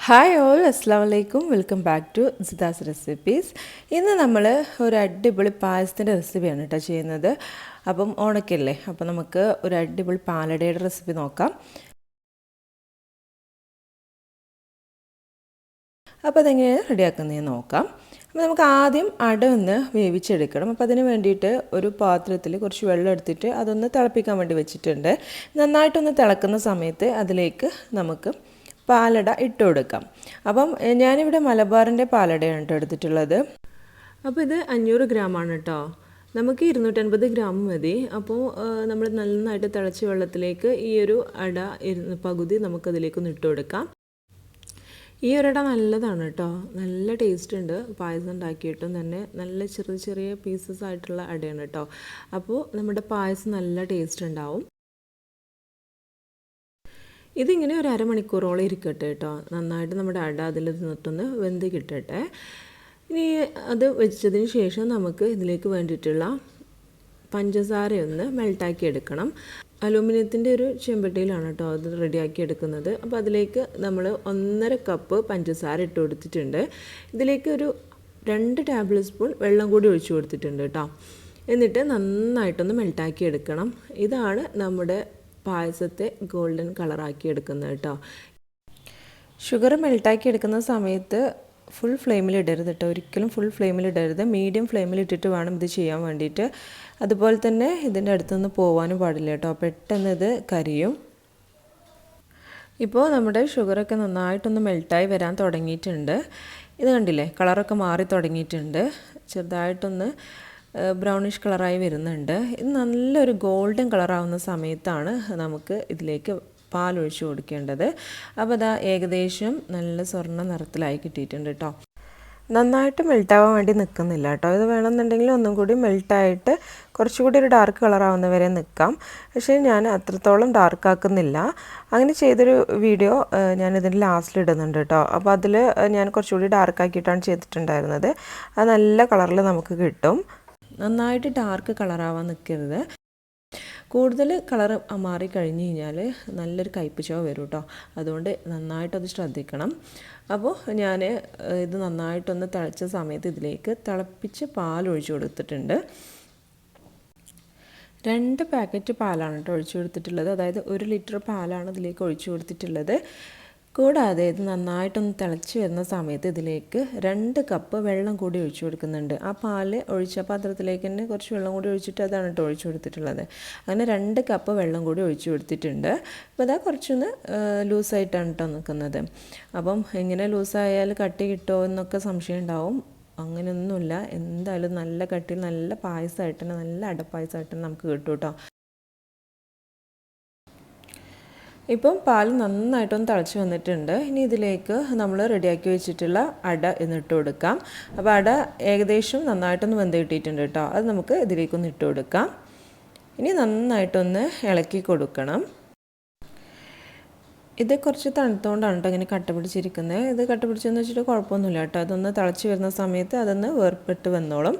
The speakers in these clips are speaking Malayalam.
ഹായ് ഓൾ അസ്സലാമു അലൈക്കും വെൽക്കം ബാക്ക് ടു സിദാസ് റെസിപ്പീസ്. ഇന്ന് നമ്മൾ ഒരു അടിപൊളി പായസത്തിൻ്റെ റെസിപ്പിയാണ് കേട്ടോ ചെയ്യുന്നത്. അപ്പം ഓണക്കല്ലേ, അപ്പം നമുക്ക് ഒരു അടിപൊളി പാലടയുടെ റെസിപ്പി നോക്കാം. അപ്പോൾ അതെങ്ങനെയാണ് റെഡിയാക്കുന്നതെന്ന് നോക്കാം. അപ്പോൾ നമുക്ക് ആദ്യം അട ഒന്ന് വേവിച്ചെടുക്കണം. അപ്പോൾ അതിന് വേണ്ടിയിട്ട് ഒരു പാത്രത്തിൽ കുറച്ച് വെള്ളം എടുത്തിട്ട് അതൊന്ന് തിളപ്പിക്കാൻ വേണ്ടി വെച്ചിട്ടുണ്ട്. നന്നായിട്ടൊന്ന് തിളക്കുന്ന സമയത്ത് അതിലേക്ക് നമുക്ക് പാലട ഇട്ട് കൊടുക്കാം. അപ്പം ഞാനിവിടെ മലബാറിൻ്റെ പാലടയാണ് കേട്ടോ എടുത്തിട്ടുള്ളത്. അപ്പോൾ ഇത് 500 ഗ്രാമാണ് കേട്ടോ. നമുക്ക് 250 ഗ്രാം മതി. അപ്പോൾ നമ്മൾ നന്നായിട്ട് തിളച്ച വെള്ളത്തിലേക്ക് ഈ ഒരു അട പകുതി നമുക്കതിലേക്കൊന്ന് ഇട്ട് കൊടുക്കാം. ഈ ഒരട നല്ലതാണ് കേട്ടോ, നല്ല ടേസ്റ്റ് ഉണ്ട്. പായസം ഉണ്ടാക്കിയിട്ടും തന്നെ നല്ല ചെറിയ ചെറിയ പീസസ് ആയിട്ടുള്ള അടയാണ് കേട്ടോ. അപ്പോൾ നമ്മുടെ പായസം നല്ല ടേസ്റ്റ് ഉണ്ടാവും. ഇതിങ്ങനെ ഒരു അരമണിക്കൂറോളം ഇരിക്കട്ടെ കേട്ടോ. നന്നായിട്ട് നമ്മുടെ അട അതിൽ നിന്നിട്ടൊന്ന് വെന്ത് കിട്ടട്ടെ. ഇനി അത് വെച്ചതിന് ശേഷം നമുക്ക് ഇതിലേക്ക് വേണ്ടിയിട്ടുള്ള പഞ്ചസാരയൊന്ന് മെൽട്ടാക്കി എടുക്കണം. അലൂമിനിയത്തിൻ്റെ ഒരു ചെമ്പട്ടിയിലാണ് കേട്ടോ അത് റെഡിയാക്കി എടുക്കുന്നത്. അപ്പോൾ അതിലേക്ക് നമ്മൾ 1.5 കപ്പ് പഞ്ചസാര ഇട്ട് കൊടുത്തിട്ടുണ്ട്. ഇതിലേക്ക് ഒരു 2 ടേബിൾ സ്പൂൺ വെള്ളം കൂടി ഒഴിച്ചു കൊടുത്തിട്ടുണ്ട് കേട്ടോ. എന്നിട്ട് നന്നായിട്ടൊന്ന് മെൽട്ടാക്കി എടുക്കണം. ഇതാണ് നമ്മുടെ പായസത്തെ ഗോൾഡൻ കളറാക്കി എടുക്കുന്നത് കേട്ടോ. ഷുഗർ മെൽട്ടാക്കി എടുക്കുന്ന സമയത്ത് ഫുൾ ഫ്ലെയിമിൽ ഇടരുത് കേട്ടോ, ഒരിക്കലും ഫുൾ ഫ്ലെയിമിൽ ഇടരുത്. മീഡിയം ഫ്ലെയിമിൽ ഇട്ടിട്ട് വേണം ഇത് ചെയ്യാൻ വേണ്ടിയിട്ട്. അതുപോലെ തന്നെ ഇതിൻ്റെ അടുത്തുനിന്ന് പോകാനും പാടില്ല കേട്ടോ, പെട്ടെന്ന് ഇത് കരിയും. ഇപ്പോൾ നമ്മുടെ ഷുഗറൊക്കെ നന്നായിട്ടൊന്ന് മെൽട്ടായി വരാൻ തുടങ്ങിയിട്ടുണ്ട്. ഇത് കണ്ടില്ലേ, കളറൊക്കെ മാറി തുടങ്ങിയിട്ടുണ്ട്. ചെറുതായിട്ടൊന്ന് ബ്രൗണിഷ് കളറായി വരുന്നുണ്ട്. ഇത് നല്ലൊരു ഗോൾഡൻ കളറാവുന്ന സമയത്താണ് നമുക്ക് ഇതിലേക്ക് പാലൊഴിച്ച് കൊടുക്കേണ്ടത്. അപ്പോൾ അതാ ഏകദേശം നല്ല സ്വർണ്ണ നിറത്തിലായി കിട്ടിയിട്ടുണ്ട് കേട്ടോ. നന്നായിട്ട് മെൽട്ടാവാൻ വേണ്ടി നിൽക്കുന്നില്ല കേട്ടോ. ഇത് വേണമെന്നുണ്ടെങ്കിൽ ഒന്നും കൂടി മെൽട്ടായിട്ട് കുറച്ചുകൂടി ഒരു ഡാർക്ക് കളറാവുന്ന വരെ നിൽക്കാം. പക്ഷേ ഞാൻ അത്രത്തോളം ഡാർക്ക് ആക്കുന്നില്ല. അങ്ങനെ ചെയ്തൊരു വീഡിയോ ഞാൻ ഇതിൻ്റെ ലാസ്റ്റിൽ ഇടുന്നുണ്ട് കേട്ടോ. അപ്പോൾ അതിൽ ഞാൻ കുറച്ചുകൂടി ഡാർക്ക് ആക്കിയിട്ടാണ് ചെയ്തിട്ടുണ്ടായിരുന്നത്. അത് നല്ല കളറിൽ നമുക്ക് കിട്ടും. നന്നായിട്ട് ഡാർക്ക് കളറാവാൻ നിൽക്കരുത്. കൂടുതൽ കളർ മാറിക്കഴിഞ്ഞ് കഴിഞ്ഞാൽ നല്ലൊരു കയ്പ്പ് ചുവ വരും കേട്ടോ. അതുകൊണ്ട് നന്നായിട്ടത് ശ്രദ്ധിക്കണം. അപ്പോൾ ഞാൻ ഇത് നന്നായിട്ടൊന്ന് തിളച്ച സമയത്ത് ഇതിലേക്ക് തിളപ്പിച്ച് പാലൊഴിച്ച് കൊടുത്തിട്ടുണ്ട്. 2 പാക്കറ്റ് പാലാണ് കേട്ടോ ഒഴിച്ചു കൊടുത്തിട്ടുള്ളത്. അതായത് 1 ലിറ്റർ പാലാണ് ഇതിലേക്ക് ഒഴിച്ചു കൊടുത്തിട്ടുള്ളത്. കൂടാതെ ഇത് നന്നായിട്ടൊന്ന് തിളച്ച് വരുന്ന സമയത്ത് ഇതിലേക്ക് 2 കപ്പ് വെള്ളം കൂടി ഒഴിച്ചു കൊടുക്കുന്നുണ്ട്. ആ പാല് ഒഴിച്ച പാത്രത്തിലേക്ക് തന്നെ കുറച്ച് വെള്ളം കൂടി ഒഴിച്ചിട്ട് അതാണ് കേട്ടോ ഒഴിച്ചു കൊടുത്തിട്ടുള്ളത്. അങ്ങനെ 2 കപ്പ് വെള്ളം കൂടി ഒഴിച്ചു കൊടുത്തിട്ടുണ്ട്. അപ്പോൾ അതാ കുറച്ചൊന്ന് ലൂസായിട്ടാണ് കേട്ടോ നിൽക്കുന്നത്. അപ്പം ഇങ്ങനെ ലൂസായാൽ കട്ടി കിട്ടുമോ എന്നൊക്കെ സംശയം ഉണ്ടാവും. അങ്ങനെയൊന്നുമില്ല. എന്തായാലും നല്ല കട്ടിയിൽ നല്ല പായസമായിട്ട് തന്നെ, നല്ല അടപ്പായസമായിട്ട് തന്നെ നമുക്ക് കിട്ടും കേട്ടോ. ഇപ്പം പാൽ നന്നായിട്ടൊന്ന് തിളച്ച് വന്നിട്ടുണ്ട്. ഇനി ഇതിലേക്ക് നമ്മൾ റെഡിയാക്കി വെച്ചിട്ടുള്ള അട എന്നിട്ട് കൊടുക്കാം. അപ്പോൾ അട ഏകദേശം നന്നായിട്ടൊന്ന് വെന്ത് കിട്ടിയിട്ടുണ്ട് കേട്ടോ. അത് നമുക്ക് ഇതിലേക്കൊന്ന് ഇട്ട് കൊടുക്കാം. ഇനി നന്നായിട്ടൊന്ന് ഇളക്കി കൊടുക്കണം. ഇത് കുറച്ച് തണുത്തുകൊണ്ടാണ് കേട്ടോ ഇങ്ങനെ കട്ട പിടിച്ചിരിക്കുന്നത്. ഇത് കട്ട പിടിച്ചെന്ന് വെച്ചിട്ട് കുഴപ്പമൊന്നുമില്ല കേട്ടോ. അതൊന്ന് തിളച്ച് വരുന്ന സമയത്ത് അതൊന്ന് വേർപെട്ട് വന്നോളും.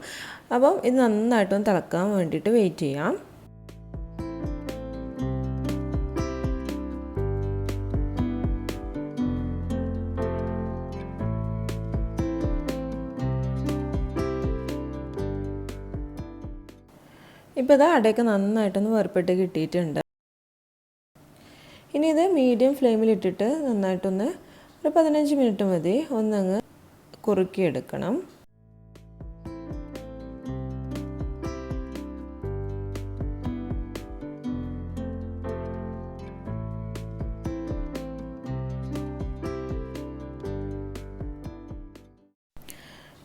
അപ്പം ഇത് നന്നായിട്ടൊന്ന് തിളക്കാൻ വേണ്ടിയിട്ട് വെയിറ്റ് ചെയ്യാം. ഇപ്പോൾ ഇത് അടയൊക്കെ നന്നായിട്ടൊന്ന് വേർപെട്ട് കിട്ടിയിട്ടുണ്ട്. ഇനി ഇത് മീഡിയം ഫ്ലെയിമിലിട്ടിട്ട് നന്നായിട്ടൊന്ന് ഒരു 15 മിനിറ്റ് മതി ഒന്നങ്ങ് കുറുക്കിയെടുക്കണം.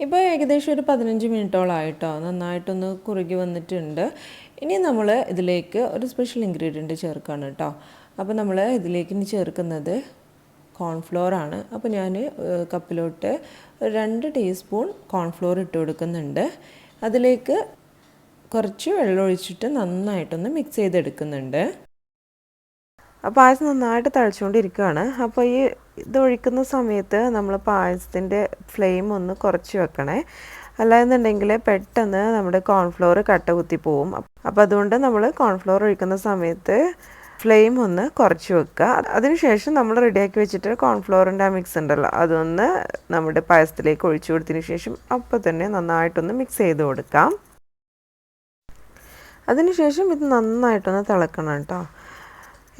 ഇപ്പോൾ ഏകദേശം ഒരു 15 മിനിറ്റോളായിട്ടോ നന്നായിട്ടൊന്ന് കുറുകി വന്നിട്ടുണ്ട്. ഇനി നമ്മൾ ഇതിലേക്ക് ഒരു സ്പെഷ്യൽ ഇൻഗ്രീഡിയൻറ്റ് ചേർക്കുകയാണ് കേട്ടോ. അപ്പോൾ നമ്മൾ ഇതിലേക്ക് ഇനി ചേർക്കുന്നത് കോൺഫ്ലോറാണ്. അപ്പോൾ ഞാൻ കപ്പിലോട്ട് 2 ടീസ്പൂൺ കോൺഫ്ലോർ ഇട്ട് കൊടുക്കുന്നുണ്ട്. അതിലേക്ക് കുറച്ച് വെള്ളം ഒഴിച്ചിട്ട് നന്നായിട്ടൊന്ന് മിക്സ് ചെയ്തെടുക്കുന്നുണ്ട്. അപ്പോൾ പായസം നന്നായിട്ട് തിളച്ചുകൊണ്ടിരിക്കുകയാണ്. അപ്പോൾ ഈ ഇതൊഴിക്കുന്ന സമയത്ത് നമ്മൾ പായസത്തിൻ്റെ ഫ്ലെയിം ഒന്ന് കുറച്ച് വെക്കണേ. അല്ലാന്നുണ്ടെങ്കിൽ പെട്ടെന്ന് നമ്മുടെ കോൺഫ്ലോർ കട്ട കുത്തി പോവും. അപ്പോൾ അതുകൊണ്ട് നമ്മൾ കോൺഫ്ലോർ ഒഴിക്കുന്ന സമയത്ത് ഫ്ലെയിം ഒന്ന് കുറച്ച് വെക്കുക. അതിനുശേഷം നമ്മൾ റെഡിയാക്കി വെച്ചിട്ട് കോൺഫ്ലോറിൻ്റെ ആ മിക്സ് ഉണ്ടല്ലോ അതൊന്ന് നമ്മുടെ പായസത്തിലേക്ക് ഒഴിച്ചു കൊടുത്തതിന് ശേഷം അപ്പോൾ തന്നെ നന്നായിട്ടൊന്ന് മിക്സ് ചെയ്ത് കൊടുക്കാം. അതിനുശേഷം ഇത് നന്നായിട്ടൊന്ന് തിളക്കണം കേട്ടോ.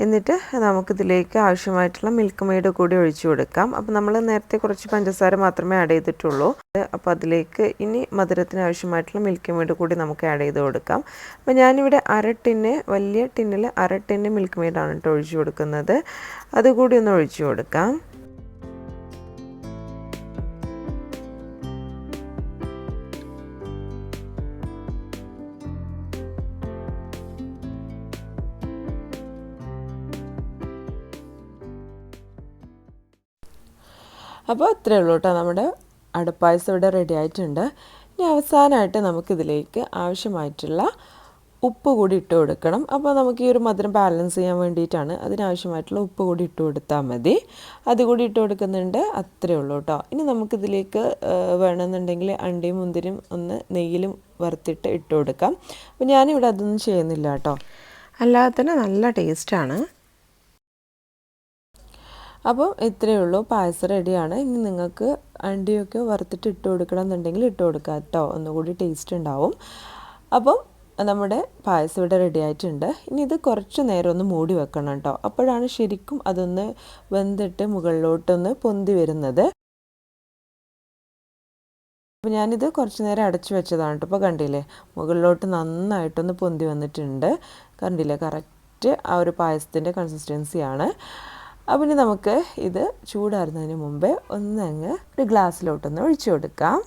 എന്നിട്ട് നമുക്കിതിലേക്ക് ആവശ്യമായിട്ടുള്ള മിൽക്ക് മെയ്ഡ് കൂടി ഒഴിച്ചു കൊടുക്കാം. അപ്പോൾ നമ്മൾ നേരത്തെ കുറച്ച് പഞ്ചസാര മാത്രമേ ആഡ് ചെയ്തിട്ടുള്ളൂ. അപ്പോൾ അതിലേക്ക് ഇനി മധുരത്തിന് ആവശ്യമായിട്ടുള്ള മിൽക്ക് മെയ്ഡ് കൂടി നമുക്ക് ആഡ് ചെയ്ത് കൊടുക്കാം. അപ്പോൾ ഞാനിവിടെ വലിയ ടിന്നിൽ 1/2 ടിന്ന് മിൽക്ക് മെയ്ഡാണ് കേട്ടോ ഒഴിച്ചു കൊടുക്കുന്നത്. അതുകൂടി ഒന്ന് ഒഴിച്ചു കൊടുക്കാം. അപ്പോൾ ഇത്രയേ ഉള്ളൂ കേട്ടോ, നമ്മുടെ അടപ്പായസം ഇവിടെ റെഡി ആയിട്ടുണ്ട്. ഇനി അവസാനമായിട്ട് നമുക്കിതിലേക്ക് ആവശ്യമായിട്ടുള്ള ഉപ്പ് കൂടി ഇട്ട് കൊടുക്കണം. അപ്പോൾ നമുക്ക് ഈ ഒരു മധുരം ബാലൻസ് ചെയ്യാൻ വേണ്ടിയിട്ടാണ് അതിനാവശ്യമായിട്ടുള്ള ഉപ്പ് കൂടി ഇട്ട് കൊടുത്താൽ മതി. അതുകൂടി ഇട്ട് കൊടുക്കുന്നുണ്ട്. അത്രയേ ഉള്ളൂ കേട്ടോ. ഇനി നമുക്കിതിലേക്ക് വേണമെന്നുണ്ടെങ്കിൽ അണ്ടിയും മുന്തിരിയും ഒന്ന് നെയ്യിലും വറുത്തിട്ട് ഇട്ട് കൊടുക്കാം. അപ്പോൾ ഞാനിവിടെ അതൊന്നും ചെയ്യുന്നില്ല കേട്ടോ. അല്ലാതെ തന്നെ നല്ല ടേസ്റ്റാണ്. അപ്പോൾ ഇത്രയേ ഉള്ളൂ, പായസം റെഡിയാണ്. ഇനി നിങ്ങൾക്ക് അണ്ടിയൊക്കെ വറുത്തിട്ട് ഇട്ട് കൊടുക്കണം എന്നുണ്ടെങ്കിൽ ഇട്ട് കൊടുക്കുക കേട്ടോ, ഒന്നുകൂടി ടേസ്റ്റ് ഉണ്ടാവും. അപ്പം നമ്മുടെ പായസം ഇവിടെ റെഡി ആയിട്ടുണ്ട്. ഇനി ഇത് കുറച്ച് നേരം ഒന്ന് മൂടി വെക്കണം കേട്ടോ, അപ്പോഴാണ് ശരിക്കും അതൊന്ന് വെന്തിട്ട് മുകളിലോട്ടൊന്ന് പൊന്തി വരുന്നത്. അപ്പോൾ ഞാനിത് കുറച്ച് നേരം അടച്ചു വെച്ചതാണ് കേട്ടോ. ഇപ്പോൾ കണ്ടില്ലേ, മുകളിലോട്ട് നന്നായിട്ടൊന്ന് പൊന്തി വന്നിട്ടുണ്ട്. കണ്ടില്ലേ, കറക്റ്റ് ആ ഒരു പായസത്തിൻ്റെ കൺസിസ്റ്റൻസിയാണ്. അപ്പോൾ ഇനി നമുക്ക് ഇത് ചൂടാറുന്നതിന് മുമ്പേ ഒന്നങ്ങ് ഒരു ഗ്ലാസ്സിലോട്ടൊന്ന് ഒഴിച്ചു കൊടുക്കാം.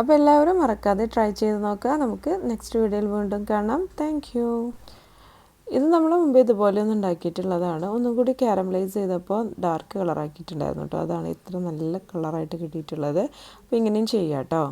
അപ്പോൾ എല്ലാവരും മറക്കാതെ ട്രൈ ചെയ്ത് നോക്കുക. നമുക്ക് നെക്സ്റ്റ് വീഡിയോയിൽ വീണ്ടും കാണാം. Thank you. ഇത് നമ്മൾ മുമ്പേ ഇതുപോലെ ഒന്ന് ഉണ്ടാക്കിയിട്ടുള്ളതാണ്. ഒന്നും കൂടി കാരമലൈസ് ചെയ്തപ്പോൾ ഡാർക്ക് കളറാക്കിയിട്ടുണ്ടായിരുന്നു കേട്ടോ. അതാണ് ഇത്ര നല്ല കളറായിട്ട് കിട്ടിയിട്ടുള്ളത്. അപ്പോൾ ഇങ്ങനെയും ചെയ്യാം കേട്ടോ.